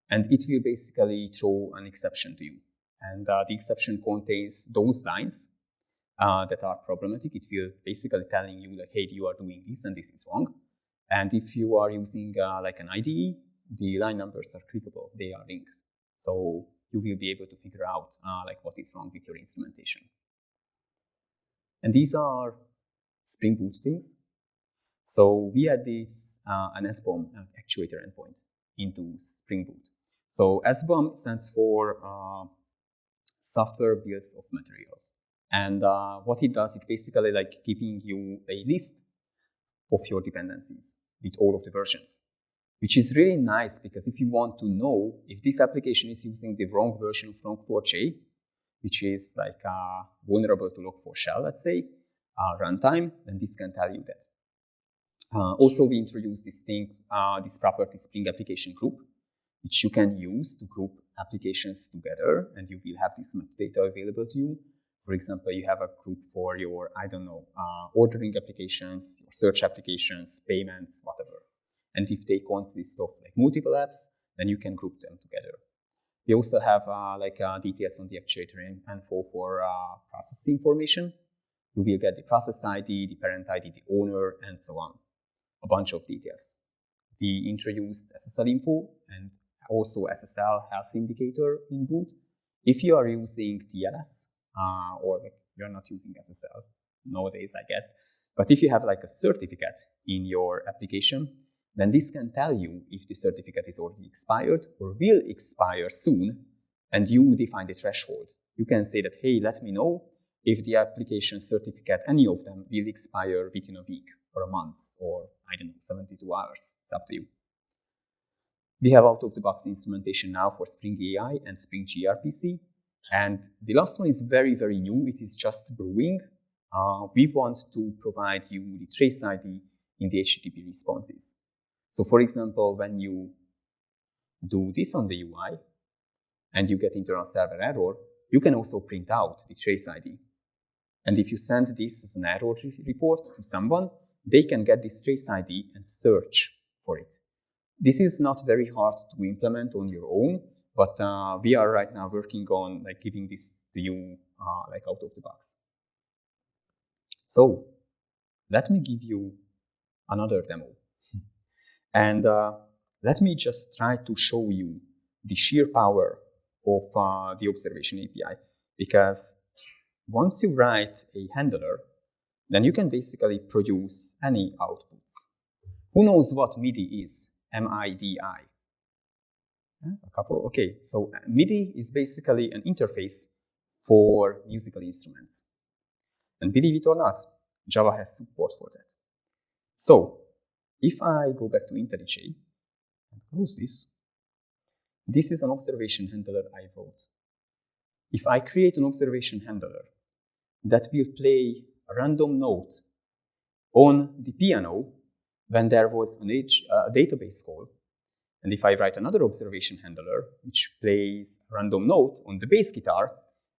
Speaker 1: and it will basically throw an exception to you. And the exception contains those lines that are problematic. It will basically telling you like, hey, you are doing this and this is wrong. And if you are using like an IDE, the line numbers are clickable, they are linked. So you will be able to figure out like what is wrong with your instrumentation. And these are Spring Boot things. So we add this an SBOM actuator endpoint into Spring Boot. So SBOM stands for Software Bills of Materials. And what it does, it basically like giving you a list of your dependencies with all of the versions, which is really nice because if you want to know if this application is using the wrong version of Log4j, which is like vulnerable to Log4Shell, let's say, runtime, then this can tell you that. Also, we introduced this thing, this property Spring Application Group, which you can use to group applications together, and you will have this metadata available to you. For example, you have a group for your, ordering applications, your search applications, payments, whatever. And if they consist of like multiple apps, then you can group them together. We also have details on the actuator info for process information. You will get the process ID, the parent ID, the owner, and so on. A bunch of details. We introduced SSL info and also SSL health indicator in boot. If you are using TLS, or like you're not using SSL nowadays, I guess, but if you have like a certificate in your application, then this can tell you if the certificate is already expired or will expire soon, and you define the threshold. You can say that, hey, let me know if the application certificate, any of them, will expire within a week or a month or, 72 hours. It's up to you. We have out-of-the-box instrumentation now for Spring AI and Spring gRPC. And the last one is very, very new. It is just brewing. We want to provide you the trace ID in the HTTP responses. So for example, when you do this on the UI and you get internal server error, you can also print out the trace ID. And if you send this as an error report to someone, they can get this trace ID and search for it. This is not very hard to implement on your own, but we are right now working on like giving this to you like out of the box. So let me give you another demo. And let me just try to show you the sheer power of the observation API. Because once you write a handler, then you can basically produce any outputs. Who knows what MIDI is? M-I-D-I. A couple, okay. So MIDI is basically an interface for musical instruments. And believe it or not, Java has support for that. So if I go back to IntelliJ and close this, this is an observation handler I wrote. If I create an observation handler that will play a random note on the piano when there was a database call, And if I write another observation handler, which plays a random note on the bass guitar,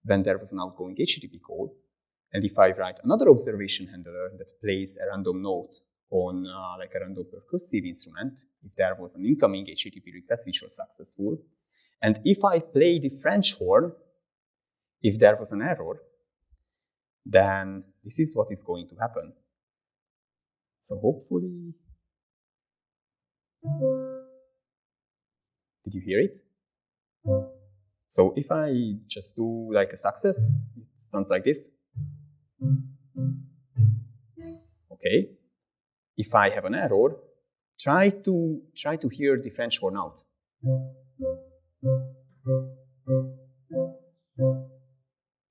Speaker 1: when there was an outgoing HTTP call, and if I write another observation handler that plays a random note on like a random percussive instrument, if there was an incoming HTTP request which was successful, and if I play the French horn, if there was an error, then this is what is going to happen. So hopefully, did you hear it? So if I just do like a success, it sounds like this. Okay. If I have an error, try to hear the French horn out.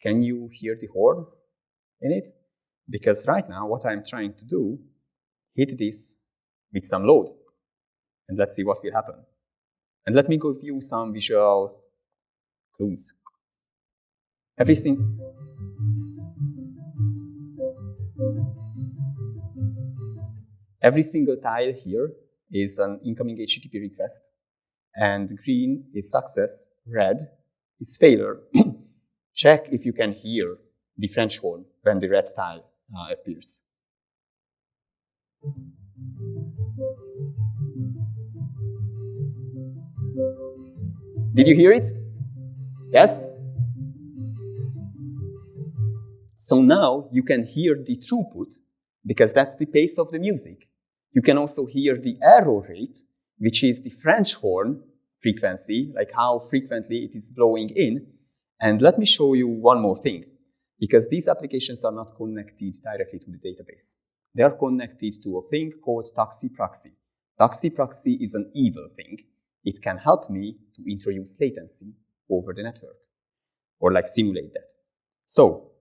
Speaker 1: Can you hear the horn in it? Because right now, what I'm trying to do, hit this with some load. And let's see what will happen. And let me give you some visual clues. Every single tile here is an incoming HTTP request, and green is success, red is failure. Check if you can hear the French horn when the red tile appears. Did you hear it? Yes? So now you can hear the throughput, because that's the pace of the music. You can also hear the error rate, which is the French horn frequency, like how frequently it is blowing in. And let me show you one more thing, because these applications are not connected directly to the database. They are connected to a thing called taxi-praxi. Taxi-praxi is an evil thing. It can help me to introduce latency over the network, or like simulate that. So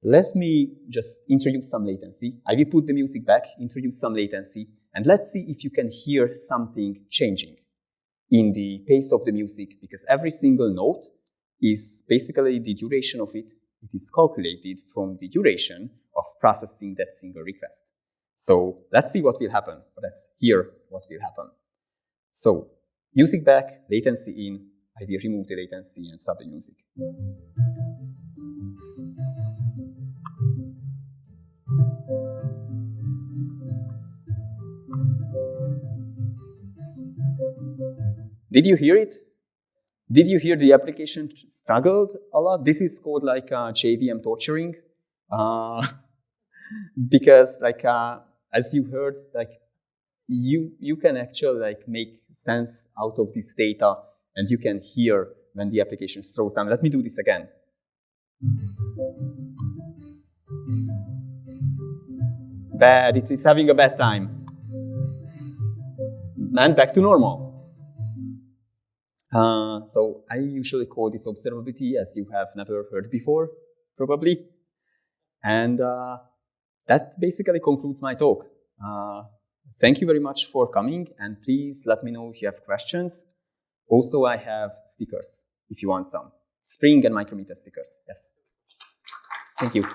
Speaker 1: let me just introduce some latency. I will put the music back, introduce some latency, and let's see if you can hear something changing in the pace of the music, because every single note is basically the duration of it. It is calculated from the duration of processing that single request. So let's see what will happen, or let's hear what will happen. So music back, latency in. I will remove the latency and stop the music. Did you hear it? Did you hear the application struggled a lot? This is called like JVM torturing, because like as you heard, like you can actually like make sense out of this data, and you can hear when the application slows down. Let me do this again. Bad. It is having a bad time. And back to normal. So I usually call this observability, as you have never heard before, probably. And that basically concludes my talk. Thank you very much for coming, and please let me know if you have questions. Also, I have stickers, if you want some. Spring and Micrometer stickers, yes. Thank you.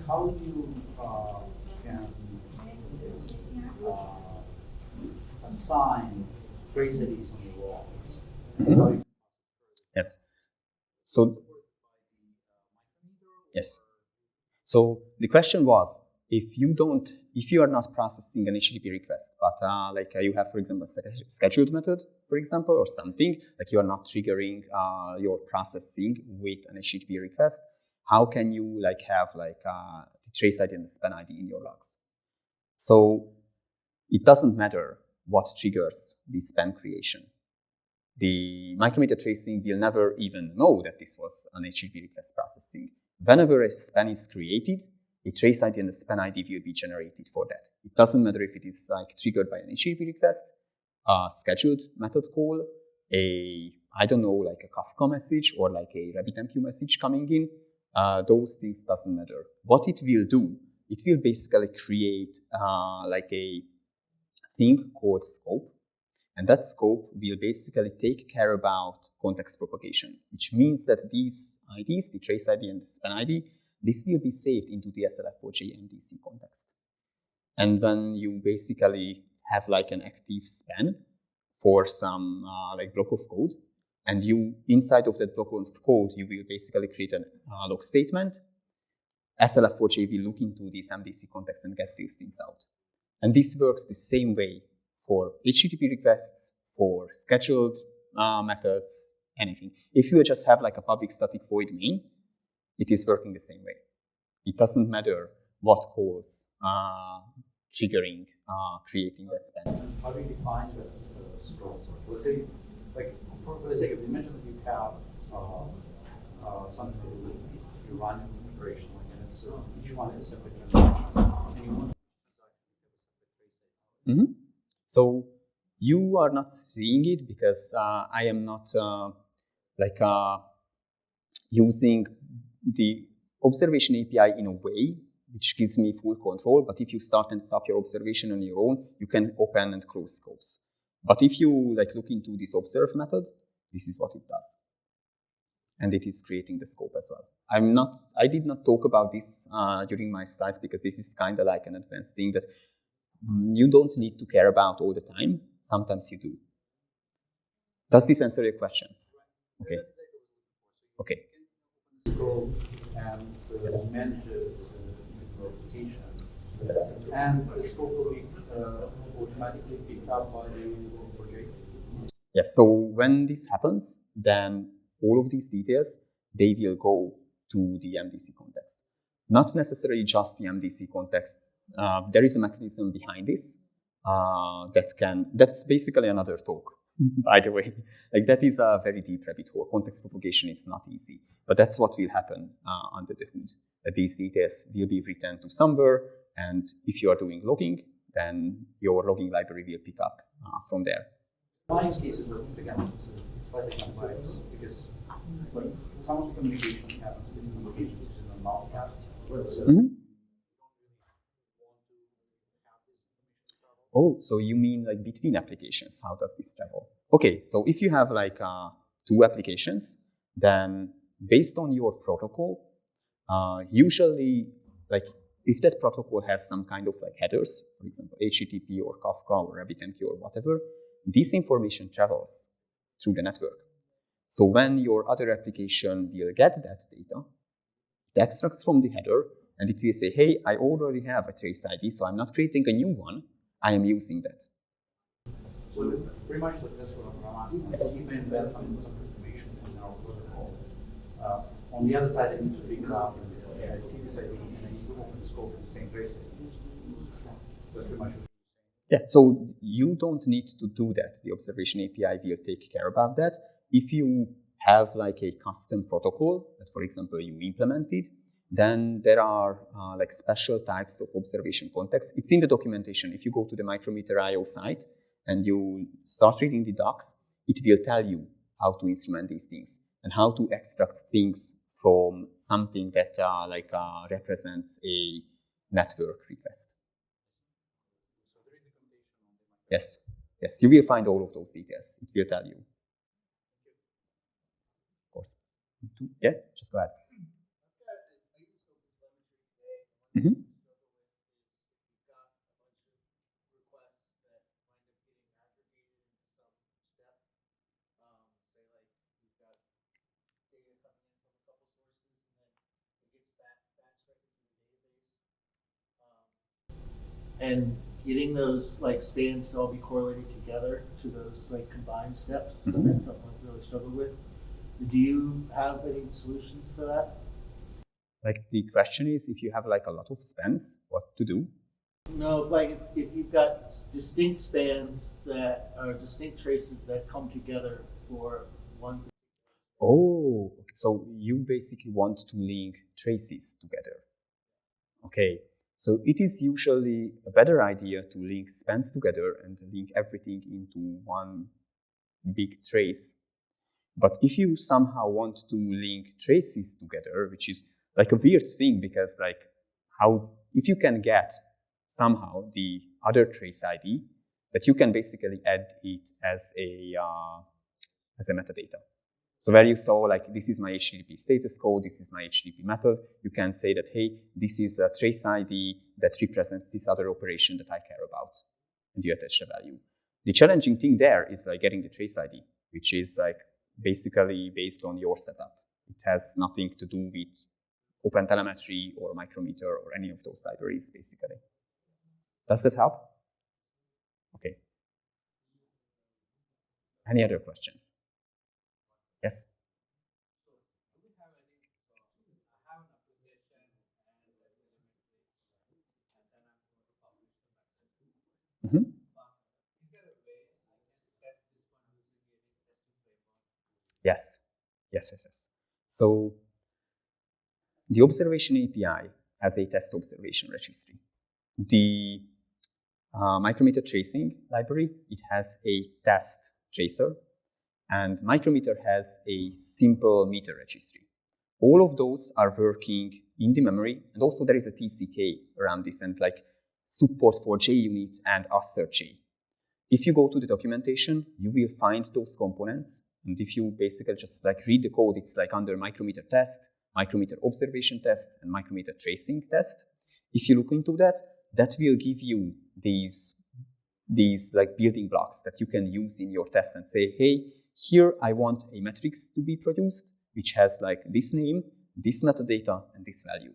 Speaker 2: How you can assign trace IDs on the walls?
Speaker 1: Mm-hmm. Yes. So yes. So the question was, if you are not processing an HTTP request, but you have, for example, a scheduled method, for example, or something, like you are not triggering your processing with an HTTP request, how can you have the trace ID and the span ID in your logs? So it doesn't matter what triggers the span creation. The micrometer tracing will never even know that this was an HTTP request processing. Whenever a span is created, a trace ID and a span ID will be generated for that. It doesn't matter if it is triggered by an HTTP request, a scheduled method call, a Kafka message, or a RabbitMQ message coming in. those things doesn't matter. What it will do, it will basically create like a thing called scope. And that scope will basically take care about context propagation, which means that these IDs, the trace ID and the span ID, this will be saved into the SLF4J MDC context. And when you basically have like an active span for some like block of code, and you inside of that block of code, you will basically create a log statement. SLF4J will look into this MDC context and get these things out. And this works the same way for HTTP requests, for scheduled methods, anything. If you just have like a public static void main, it is working the same way. It doesn't matter what calls triggering, creating that span.
Speaker 2: How do you define the scope? Let's say, like, for the sake of it, you mentioned that you have something to do with you run an operation, and it's each one is separate transaction.
Speaker 1: Mm-hmm. So you are not seeing it because I am not using the observation API in a way which gives me full control. But if you start and stop your observation on your own, you can open and close scopes. But if you like look into this observe method, this is what it does. And it is creating the scope as well. I did not talk about this during my slides because this is kind of like an advanced thing that you don't need to care about all the time. Sometimes you do. Does this answer your question? Okay. Okay.
Speaker 2: Scope and
Speaker 1: Yes.
Speaker 2: manages the application.
Speaker 1: Exactly.
Speaker 2: And the scope will be automatically picked up by the project.
Speaker 1: Yes. So when this happens, then all of these details, they will go to the MDC context. Not necessarily just the MDC context. There is a mechanism behind this that's basically another talk, by the way. Like that is a very deep rabbit hole. Context propagation is not easy, but that's what will happen under the hood. That these details will be written to somewhere, and if you are doing logging, then your logging library will pick up from there.
Speaker 2: My use cases are, again, it's slightly complex because like, some of the communication happens between locations using a multicast. So
Speaker 1: Oh, so you mean like between applications? How does this travel? Okay, so if you have like two applications, then based on your protocol, usually like if that protocol has some kind of like headers, for example, HTTP or Kafka or RabbitMQ or whatever, this information travels through the network. So when your other application will get that data, it extracts from the header and it will say, hey, I already have a trace ID, so I'm not creating a new one. I am using that.
Speaker 2: So pretty much that's what I'm asking. Like, even when some information in our protocol, on the other side, I need to pick it up and say, okay, I see this ID, and I need to open the scope in the same trace. That's pretty much what you're saying.
Speaker 1: Yeah, so you don't need to do that. The observation API will take care about that. If you have like a custom protocol that, for example, you implemented, then there are like special types of observation context. It's in the documentation. If you go to the Micrometer IO site and you start reading the docs, it will tell you how to instrument these things and how to extract things from something that represents a network request. Yes, yes, you will find all of those details. It will tell you. Of course. Yeah, just go ahead. Mm-hmm.
Speaker 3: And getting those like spans to all be correlated together to those like combined steps,
Speaker 1: Mhm.
Speaker 3: that's something I've really struggled with. Do you have any solutions for that?
Speaker 1: Like the question is, if you have like a lot of spans, what to do?
Speaker 3: No, like if you've got distinct spans that are distinct traces that come together for one.
Speaker 1: Oh, so you basically want to link traces together. Okay, so it is usually a better idea to link spans together and link everything into one big trace. But if you somehow want to link traces together, which is like a weird thing, because like if you can get somehow the other trace ID, that you can basically add it as a metadata. So where you saw like, this is my HTTP status code, this is my HTTP method, you can say that, hey, this is a trace ID that represents this other operation that I care about, and you attach the value. The challenging thing there is like getting the trace ID, which is like basically based on your setup. It has nothing to do with OpenTelemetry or Micrometer or any of those libraries, basically. Does that help? Okay. Any other questions? Yes? Mm-hmm. Yes. So the observation API has a test observation registry. The Micrometer tracing library, it has a test tracer, and Micrometer has a simple meter registry. All of those are working in the memory, and also there is a TCK around this, and like support for JUnit and AssertJ. If you go to the documentation, you will find those components, and if you basically just like read the code, it's like under Micrometer test, Micrometer observation test, and Micrometer tracing test. If you look into that, that will give you these like building blocks that you can use in your test and say, hey, here I want a matrix to be produced, which has like this name, this metadata, and this value.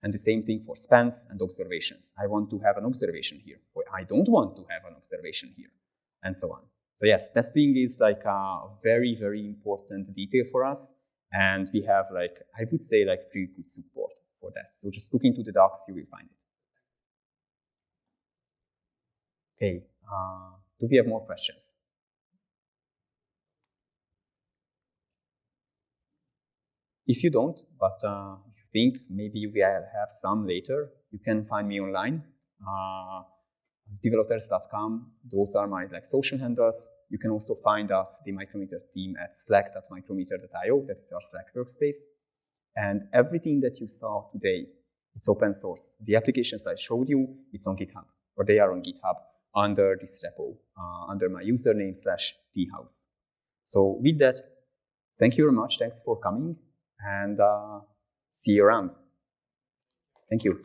Speaker 1: And the same thing for spans and observations. I want to have an observation here, or I don't want to have an observation here, and so on. So yes, testing is like a very, very important detail for us. And we have like, I would say like pretty good support for that. So just look into the docs, you will find it. Okay, do we have more questions? If you don't, but if you think maybe we will have some later, you can find me online, developers.com. Those are my like social handles. You can also find us, the Micrometer team, at slack.micrometer.io. That's our Slack workspace. And everything that you saw today, it's open source. The applications I showed you, it's on GitHub, or they are on GitHub under this repo, under my username /thehouse. So with that, thank you very much. Thanks for coming, and see you around. Thank you.